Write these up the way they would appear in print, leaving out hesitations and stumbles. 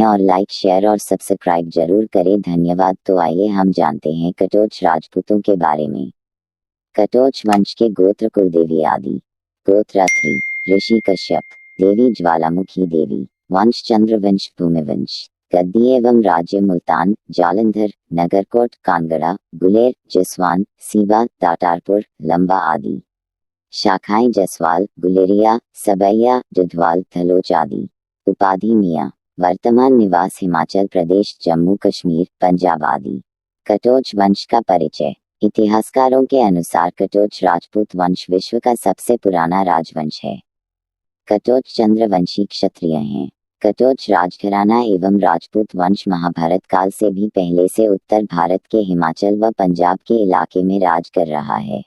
और like share और subscribe जरूर करें, धन्यवाद। तो आइए हम जानते हैं कटोच राजपूतों के बारे में। कटोच वंश के गोत्र कुलदेवी आदि। गोत्र अत्रि, ऋषि कश्यप, देवी ज्वालामुखी देवी। वंश चंद्रवंश भूमिवंश। गद्दी एवं राज्य मुल्तान, जालंधर, नगरकोट, कांगड़ा, गुलेर, जसवान, सीबा, दातारपुर, लंबा आदि। शाखाएं जसवाल, गुलेरिया, सबैया, दुधवाल, थलोच आदि। उपाधि मियाँ। वर्तमान निवास हिमाचल प्रदेश, जम्मू कश्मीर, पंजाब आदि। कटोच वंश का परिचय। इतिहासकारों के अनुसार कटोच राजपूत वंश विश्व का सबसे पुराना राजवंश है। कटोच चंद्रवंशी क्षत्रिय हैं। कटोच राजघराना एवं राजपूत वंश महाभारत काल से भी पहले से उत्तर भारत के हिमाचल व पंजाब के इलाके में राज कर रहा है।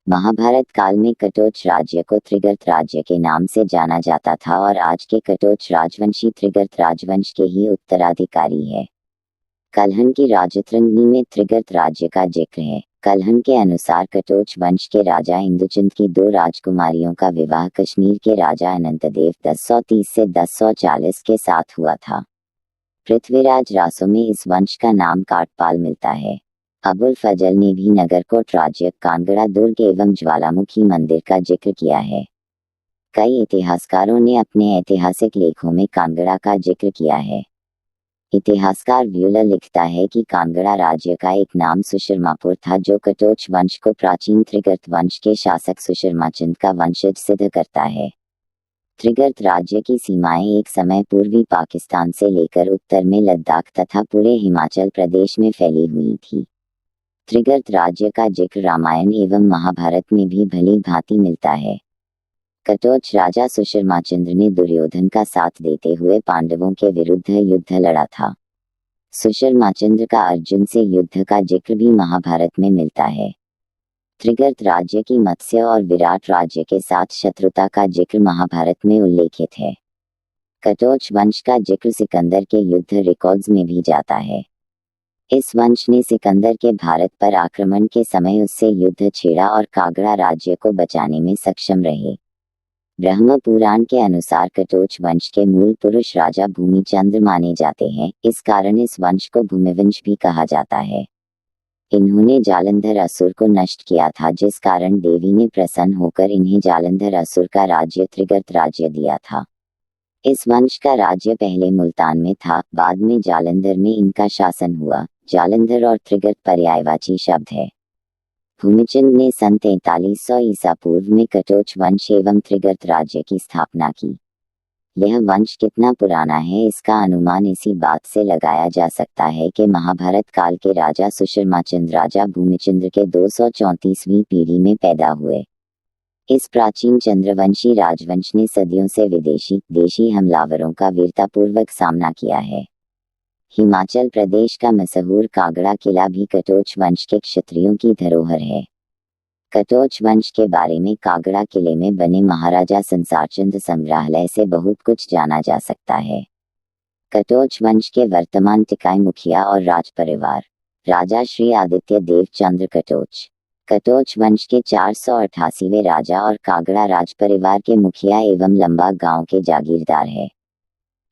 महाभारत काल में कटोच राज्य को त्रिगर्त राज्य के नाम से जाना जाता था और आज के कटोच राजवंशी त्रिगर्त राजवंश के ही उत्तराधिकारी है। कल्हण की राजतरंगिणी में त्रिगर्त राज्य का जिक्र है। कल्हण के अनुसार कटोच वंश के राजा इंदुचंद की 2 राजकुमारियों का विवाह कश्मीर के राजा अनंतदेव 1030 से 1040 के साथ हुआ था। पृथ्वीराज रासों में इस वंश का नाम काटपाल मिलता है। अबुल फजल ने भी नगरकोट राज्य, कांगड़ा दुर्ग एवं ज्वालामुखी मंदिर का जिक्र किया है। कई इतिहासकारों ने अपने ऐतिहासिक लेखों में कांगड़ा का जिक्र किया है। इतिहासकार व्यूलर लिखता है कि कांगड़ा राज्य का एक नाम सुशर्मापुर था, जो कटोच वंश को प्राचीन त्रिगर्त वंश के शासक सुशर्माचंद का वंशज सिद्ध करता है। त्रिगर्त राज्य की सीमाएं एक समय पूर्वी पाकिस्तान से लेकर उत्तर में लद्दाख तथा पूरे हिमाचल प्रदेश में फैली हुई थी। त्रिगर्त राज्य का जिक्र रामायण एवं महाभारत में भी भली भांति मिलता है। कटोच राजा सुशर्माचंद्र ने दुर्योधन का साथ देते हुए पांडवों के विरुद्ध युद्ध लड़ा था। सुशर्माचंद्र का अर्जुन से युद्ध का जिक्र भी महाभारत में मिलता है। त्रिगर्त राज्य की मत्स्य और विराट राज्य के साथ शत्रुता का जिक्र महाभारत में उल्लेखित है। कटोच वंश का जिक्र सिकंदर के युद्ध रिकॉर्ड्स में भी जाता है। इस वंश ने सिकंदर के भारत पर आक्रमण के समय उससे युद्ध छेड़ा और कांगड़ा राज्य को बचाने में सक्षम रहे। ब्रह्म पुराण के अनुसार कटोच वंश के मूल पुरुष राजा भूमिचंद्र माने जाते हैं, इस कारण इस वंश को भूमिवंश भी कहा जाता है। इन्होंने जालंधर असुर को नष्ट किया था, जिस कारण देवी ने प्रसन्न होकर इन्हें जालंधर असुर का राज्य त्रिगर्त राज्य दिया था। इस वंश का राज्य पहले मुल्तान में था, बाद में जालंधर में इनका शासन हुआ। जालंधर और त्रिगर्त पर्यायवाची शब्द है। भूमिचंद ने सन 4300 ईसा पूर्व में कटोच वंश एवं त्रिगर्त राज्य की स्थापना की। यह वंश कितना पुराना है, इसका अनुमान इसी बात से लगाया जा सकता है कि महाभारत काल के राजा सुशर्माचंद्र राजा भूमिचंद्र के 234वीं पीढ़ी में पैदा हुए। इस प्राचीन चंद्रवंशी राजवंश ने सदियों से विदेशी देशी हमलावरों का वीरतापूर्वक सामना किया है। हिमाचल प्रदेश का मशहूर कांगड़ा किला भी कटोच वंश के क्षत्रियों की धरोहर है। कटोच वंश के बारे में कांगड़ा किले में बने महाराजा संसारचंद संग्रहालय से बहुत कुछ जाना जा सकता है। कटोच वंश के वर्तमान टिकाई मुखिया और राज परिवार। राजा श्री आदित्य देव चंद्र कटोच। कटोच वंश के 488वें राजा और कांगड़ा राज परिवार के मुखिया एवं लंबा गांव के जागीरदार है।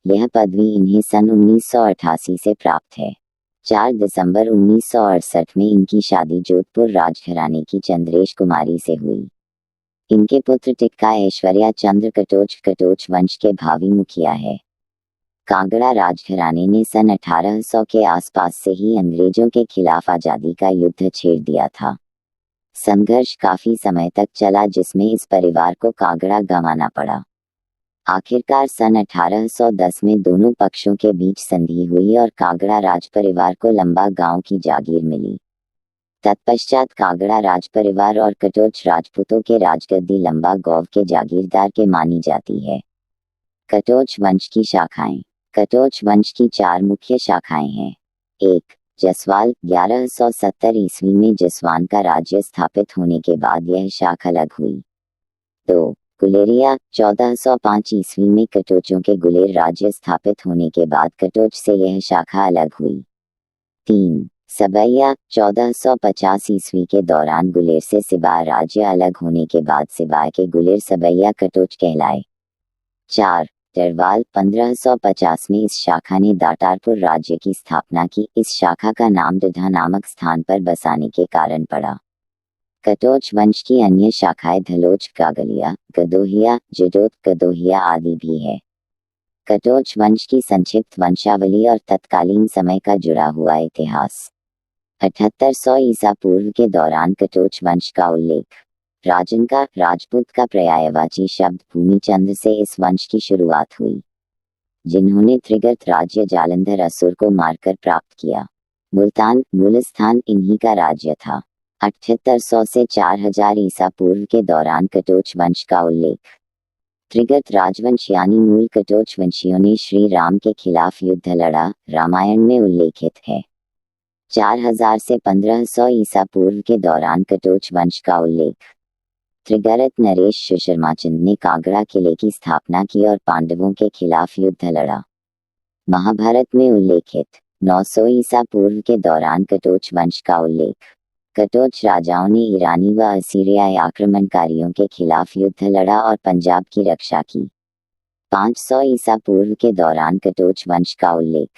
यह पदवी इन्हें सन 1988 से प्राप्त है। 4 दिसंबर 1968 में इनकी शादी जोधपुर राजघराने की चंद्रेश कुमारी से हुई। इनके पुत्र टिक्का ऐश्वर्या चंद्र कटोच कटोच वंश के भावी मुखिया है। कांगड़ा राजघराने ने सन 1800 के आसपास से ही अंग्रेजों के खिलाफ आजादी का युद्ध छेड़ दिया था। संघर्ष काफी समय तक चला, जिसमें इस परिवार को कांगड़ा गंवाना पड़ा। आखिरकार सन 1810 में दोनों पक्षों के बीच संधि हुई और कांगड़ा राज परिवार को लंबा गांव की जागीर मिली। तत्पश्चात कांगड़ा राज परिवार और कटोच राजपूतों के राजगद्दी लंबा गांव के जागीरदार के मानी जाती है। कटोच वंश की शाखाएं। कटोच वंश की 4 मुख्य शाखाएं हैं। 1. जसवाल। 1170 ईस्वी में जसवान का राज्य स्थापित होने के बाद यह शाखा अलग हुई। 2. गुलेरिया। 1405 ईस्वी में कटोचों के गुलेर राज्य स्थापित होने के बाद कटोच से यह शाखा अलग हुई। 3. सबैया। 1450 ईस्वी के दौरान गुलेर से सिबा राज्य अलग होने के बाद सिबा के गुलेर सबैया कटोच कहलाए। 4. डरवाल 1550 में इस शाखा ने दातारपुर राज्य की स्थापना की। इस शाखा का नाम डढा नामक स्थान पर बसाने के कारण पड़ा। कटोच वंश की अन्य शाखाएं धलोच, कागलिया, गदोहिया, जिडोत, गदोहिया आदि भी है। कटोच वंश की संक्षिप्त वंशावली और तत्कालीन समय का जुड़ा हुआ इतिहास। 7800 ईसा पूर्व के दौरान कटोच वंश का उल्लेख। राजन का, राजपूत का पर्यायवाची शब्द भूमिचंद्र से इस वंश की शुरुआत हुई, जिन्होंने त्रिगर्त राज्य जालंधर असुर को मारकर प्राप्त किया। मुल्तान मूल स्थान इन्हीं का राज्य था। 7800 से 4000 ईसा पूर्व के दौरान कटोच वंश का उल्लेख। त्रिगर्त राजवंश यानी मूल कटोच वंशियों ने श्री राम के खिलाफ युद्ध लड़ा, रामायण में उल्लेखित है। 4000 से 1500 ईसा पूर्व के दौरान कटोच वंश का उल्लेख। त्रिगर्त नरेश सुशर्माचंद ने कांगड़ा किले की स्थापना की और पांडवों के खिलाफ युद्ध लड़ा। महाभारत में उल्लेखित 900 ईसा पूर्व के दौरान कटोच वंश का उल्लेख। कटोच राजाओं ने ईरानी व असीरियाई आक्रमणकारियों के खिलाफ युद्ध लड़ा और पंजाब की रक्षा की। 500 ईसा पूर्व के दौरान कटोच वंश का उल्लेख।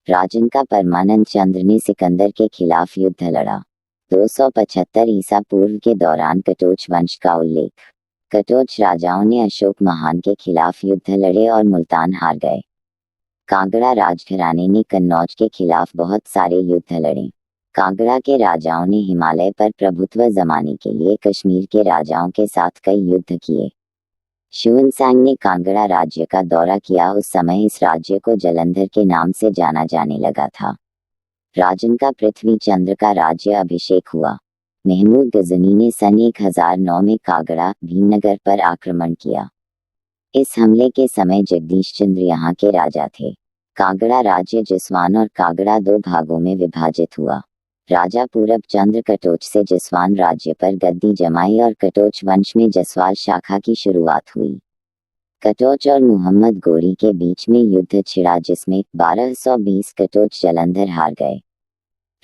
राजन का परमानंद चंद्र ने सिकंदर के खिलाफ युद्ध लड़ा। 275 ईसा पूर्व के दौरान कटोच वंश का उल्लेख। कटोच राजाओं ने अशोक महान के खिलाफ युद्ध लड़े और मुल्तान हार गए। कांगड़ा राजघराने ने कन्नौज के खिलाफ बहुत सारे युद्ध लड़े। कांगड़ा के राजाओं ने हिमालय पर प्रभुत्व जमाने के लिए कश्मीर के राजाओं के साथ कई युद्ध किए। शिवनसैंग ने कांगड़ा राज्य का दौरा किया। उस समय इस राज्य को जलंधर के नाम से जाना जाने लगा था। राजन का पृथ्वी चंद्र का राज्य अभिषेक हुआ। महमूद गजनी ने सन 1009 में कांगड़ा, भीमनगर पर आक्रमण किया। इस हमले के समय जगदीश चंद्र यहाँ के राजा थे। कांगड़ा राज्य जिस्वान और कांगड़ा दो भागों में विभाजित हुआ। राजा पूरब चंद्र कटोच से जिस्वान राज्य पर गद्दी जमाई और कटोच वंश में जसवाल शाखा की शुरुआत हुई। कटोच और मुहम्मद गोरी के बीच में युद्ध छिड़ा, जिसमें 1220 कटोच जलंधर हार गए।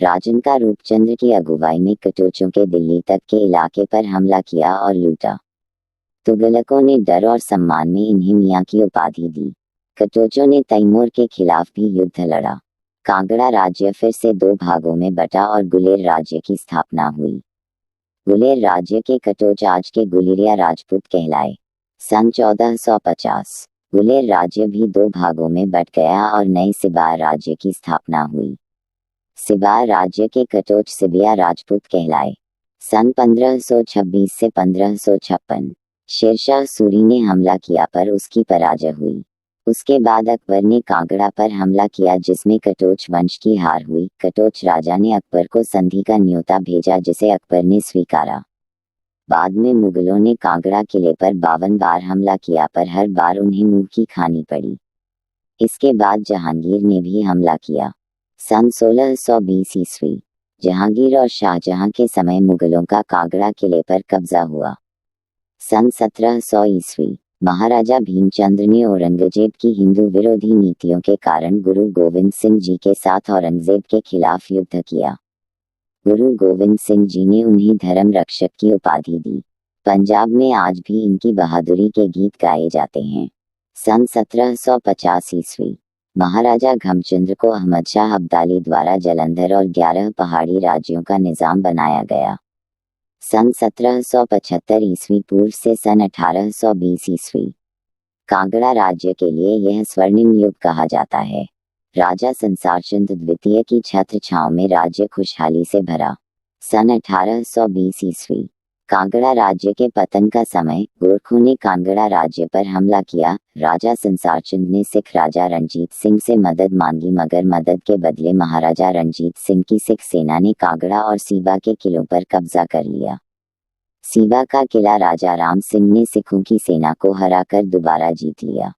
राजन का रूपचंद्र की अगुवाई में कटोचों के दिल्ली तक के इलाके पर हमला किया और लूटा। तुगलकों ने डर और सम्मान में इन्हें मियाँ की उपाधि दी। कटोचों ने तैमूर के खिलाफ भी युद्ध लड़ा। कांगड़ा राज्य फिर से दो भागों में बटा और गुलेर राज्य की स्थापना हुई। गुलेर राज्य के कटोच आज के गुलेरिया राजपूत कहलाए। सन 1450 गुलेर राज्य भी दो भागों में बट गया और नए सिबार राज्य की स्थापना हुई। सिबार राज्य के कटोच सिबिया राजपूत कहलाए। सन 1526 से 1556 शेरशाह सूरी ने हमला किया पर उसकी पराजय हुई। उसके बाद अकबर ने कांगड़ा पर हमला किया, जिसमें कटोच वंश की हार हुई। कटोच राजा ने अकबर को संधि का न्योता भेजा, जिसे अकबर ने स्वीकारा। बाद में मुगलों ने कांगड़ा किले पर 52 बार हमला किया, पर हर बार उन्हें मुंह की खानी पड़ी। इसके बाद जहांगीर ने भी हमला किया। सन 1620 ईस्वी जहांगीर और शाहजहां के समय मुगलों का कांगड़ा किले पर कब्जा हुआ। सन 1700 ईस्वी महाराजा भीमचंद्र ने औरंगजेब की हिंदू विरोधी नीतियों के कारण गुरु गोविंद सिंह जी के साथ औरंगजेब के खिलाफ युद्ध किया। गुरु गोविंद सिंह जी ने उन्हें धर्म रक्षक की उपाधि दी। पंजाब में आज भी इनकी बहादुरी के गीत गाए जाते हैं। सन 1750 ईस्वी महाराजा घमचंद्र को अहमद शाह अब्दाली द्वारा जलंधर और 11 पहाड़ी राज्यों का निजाम बनाया गया। सन 1775 ईस्वी पूर्व से सन 1820 ईस्वी कांगड़ा राज्य के लिए यह स्वर्णिम युग कहा जाता है। राजा संसारचंद द्वितीय की छत्र छांव में राज्य खुशहाली से भरा। सन 1820 ईस्वी कांगड़ा राज्य के पतन का समय गोरखों ने कांगड़ा राज्य पर हमला किया। राजा संसारचंद ने सिख राजा रणजीत सिंह से मदद मांगी, मगर मदद के बदले महाराजा रणजीत सिंह की सिख सेना ने कांगड़ा और सीबा के किलों पर कब्जा कर लिया। सीबा का किला राजा राम सिंह ने सिखों की सेना को हराकर दोबारा जीत लिया।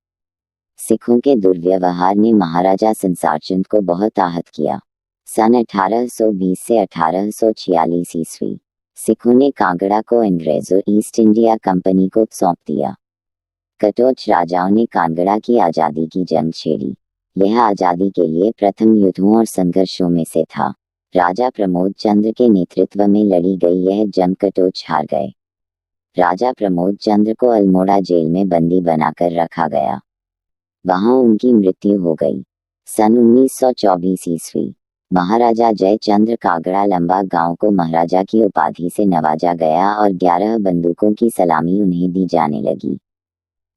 सिखों के दुर्व्यवहार ने महाराजा संसारचंद को बहुत आहत किया। सन 1820 से 1846 ईस्वी सिखों ने कांगड़ा को अंग्रेजों ईस्ट इंडिया कंपनी को सौंप दिया। कटोच राजाओं ने कांगड़ा की आज़ादी की जंग छेड़ी। यह आज़ादी के लिए प्रथम युद्धों और संघर्षों में से था। राजा प्रमोद चंद्र के नेतृत्व में लड़ी गई यह जंग कटोच हार गए। राजा प्रमोद चंद्र को अल्मोड़ा जेल में बंदी बनाकर रखा गया। वहां उनकी मृत्यु हो गई। सन 1924 ईस्वी महाराजा जयचंद्र कागड़ा लंबा गांव को महाराजा की उपाधि से नवाजा गया और 11 बंदूकों की सलामी उन्हें दी जाने लगी।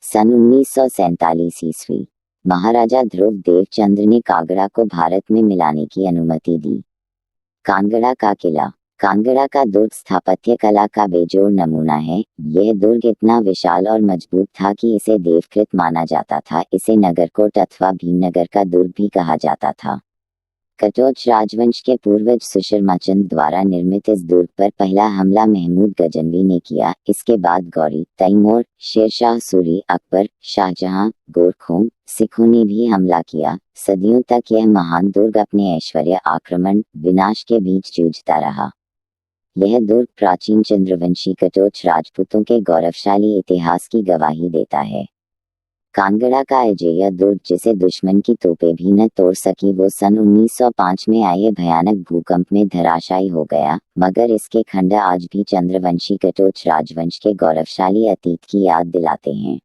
सन 1947 ईस्वी महाराजा ध्रुव देवचंद्र ने कांगड़ा को भारत में मिलाने की अनुमति दी। कांगड़ा का किला। कांगड़ा का दुर्ग स्थापत्य कला का बेजोड़ नमूना है। यह दुर्ग इतना विशाल और मजबूत था कि इसे देवकृत माना जाता था। इसे नगरकोट अथवा भीमनगर का दुर्ग भी कहा जाता था। कटोच राजवंश के पूर्वज सुशर्माचंद द्वारा निर्मित इस दुर्ग पर पहला हमला महमूद गजनवी ने किया। इसके बाद गौरी, तैमूर, शेरशाह सूरी, अकबर, शाहजहां, गोरखों, सिखों ने भी हमला किया। सदियों तक यह महान दुर्ग अपने ऐश्वर्य, आक्रमण, विनाश के बीच जूझता रहा। यह दुर्ग प्राचीन चंद्रवंशी कटोच राजपूतों के गौरवशाली इतिहास की गवाही देता है। कांगड़ा का अजेय दुर्ग, जिसे दुश्मन की तोपें भी न तोड़ सकी, वो सन 1905 में आए भयानक भूकंप में धराशायी हो गया, मगर इसके खंड आज भी चंद्रवंशी कटोच राजवंश के गौरवशाली अतीत की याद दिलाते हैं।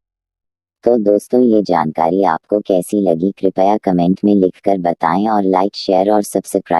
तो दोस्तों, ये जानकारी आपको कैसी लगी, कृपया कमेंट में लिखकर बताएं और लाइक, शेयर और सब्सक्राइब